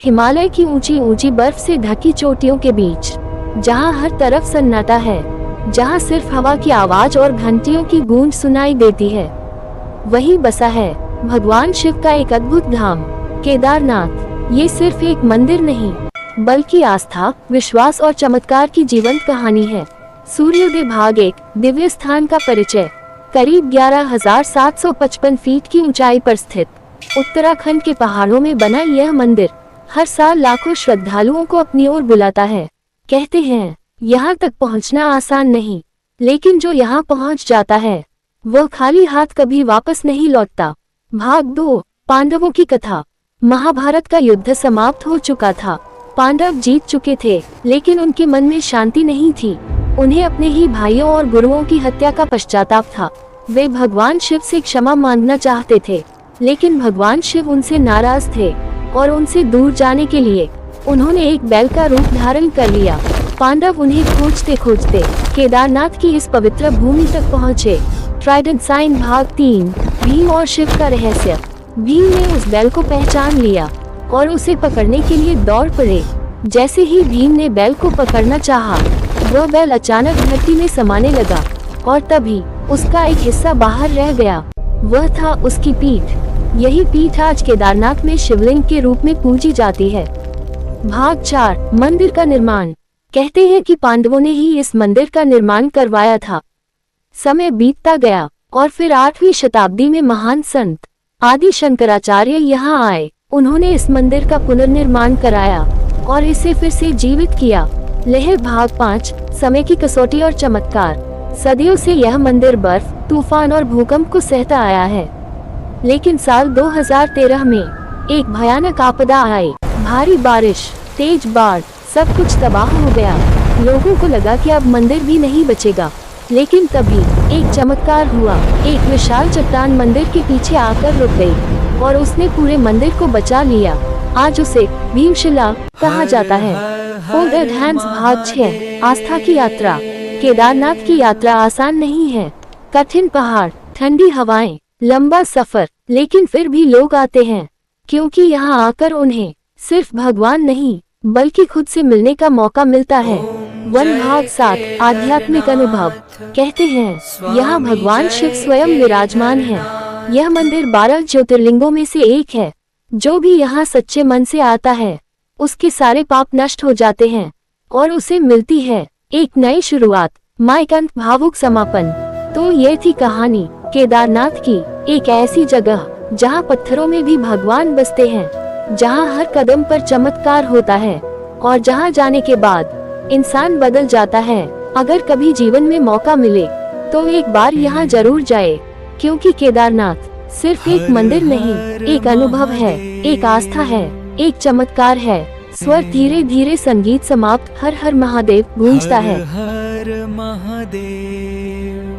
हिमालय की ऊंची ऊंची बर्फ से ढकी चोटियों के बीच, जहां हर तरफ सन्नाटा है, जहां सिर्फ हवा की आवाज और घंटियों की गूंज सुनाई देती है, वही बसा है भगवान शिव का एक अद्भुत धाम, केदारनाथ। ये सिर्फ एक मंदिर नहीं, बल्कि आस्था, विश्वास और चमत्कार की जीवंत कहानी है। सूर्योदय भाग 1, दिव्य स्थान का परिचय। करीब 11,755 फीट की ऊंचाई पर स्थित उत्तराखंड के पहाड़ों में बना यह मंदिर हर साल लाखों श्रद्धालुओं को अपनी ओर बुलाता है। कहते हैं यहाँ तक पहुँचना आसान नहीं, लेकिन जो यहाँ पहुँच जाता है वह खाली हाथ कभी वापस नहीं लौटता। भाग 2, पांडवों की कथा। महाभारत का युद्ध समाप्त हो चुका था। पांडव जीत चुके थे, लेकिन उनके मन में शांति नहीं थी। उन्हें अपने ही भाइयों और गुरुओं की हत्या का पश्चाताप था। वे भगवान शिव से क्षमा मांगना चाहते थे, लेकिन भगवान शिव उनसे नाराज थे और उनसे दूर जाने के लिए उन्होंने एक बैल का रूप धारण कर लिया। पांडव उन्हें खोजते खोजते केदारनाथ की इस पवित्र भूमि तक पहुँचे। ट्राइडेंट साइन भाग 3, भीम और शिव का रहस्य। भीम ने उस बैल को पहचान लिया और उसे पकड़ने के लिए दौड़ पड़े। जैसे ही भीम ने बैल को पकड़ना चाहा, वह बैल अचानक धरती में समाने लगा और तभी उसका एक हिस्सा बाहर रह गया। वह था उसकी पीठ। यही पीठ आज केदारनाथ में शिवलिंग के रूप में पूजी जाती है। भाग 4, मंदिर का निर्माण। कहते हैं कि पांडवों ने ही इस मंदिर का निर्माण करवाया था। समय बीतता गया और फिर 8वीं शताब्दी में महान संत आदि शंकराचार्य यहाँ आए। उन्होंने इस मंदिर का पुनर्निर्माण कराया और इसे फिर से जीवित किया। लहर भाग 5, समय की कसौटी और चमत्कार। सदियों से यह मंदिर बर्फ, तूफान और भूकंप को सहता आया है, लेकिन साल 2013 में एक भयानक आपदा आई। भारी बारिश, तेज बाढ़, सब कुछ तबाह हो गया। लोगों को लगा कि अब मंदिर भी नहीं बचेगा, लेकिन तभी एक चमत्कार हुआ। एक विशाल चट्टान मंदिर के पीछे आकर रुक गई और उसने पूरे मंदिर को बचा लिया। आज उसे भीमशिला कहा जाता है। फोल्डेड हैंड्स भाग 6, आस्था की यात्रा। केदारनाथ की यात्रा आसान नहीं है। कठिन पहाड़, ठंडी हवाएं, लंबा सफर, लेकिन फिर भी लोग आते हैं, क्योंकि यहाँ आकर उन्हें सिर्फ भगवान नहीं बल्कि खुद से मिलने का मौका मिलता है। भाग 7, आध्यात्मिक अनुभव। कहते हैं यहाँ भगवान शिव स्वयं विराजमान है। यह मंदिर 12 ज्योतिर्लिंगों में से एक है। जो भी यहाँ सच्चे मन से आता है, उसके सारे पाप नष्ट हो जाते हैं और उसे मिलती है एक नई शुरुआत। माइकंत भावुक समापन। तो ये थी कहानी केदारनाथ की, एक ऐसी जगह जहाँ पत्थरों में भी भगवान बसते हैं, जहाँ हर कदम पर चमत्कार होता है और जहाँ जाने के बाद इंसान बदल जाता है। अगर कभी जीवन में मौका मिले तो एक बार यहाँ जरूर जाए, क्योंकि केदारनाथ सिर्फ एक मंदिर नहीं, एक अनुभव है, एक आस्था है, एक चमत्कार है। स्वर धीरे धीरे, संगीत समाप्त। हर हर महादेव गूंजता है। हर हर महादेव।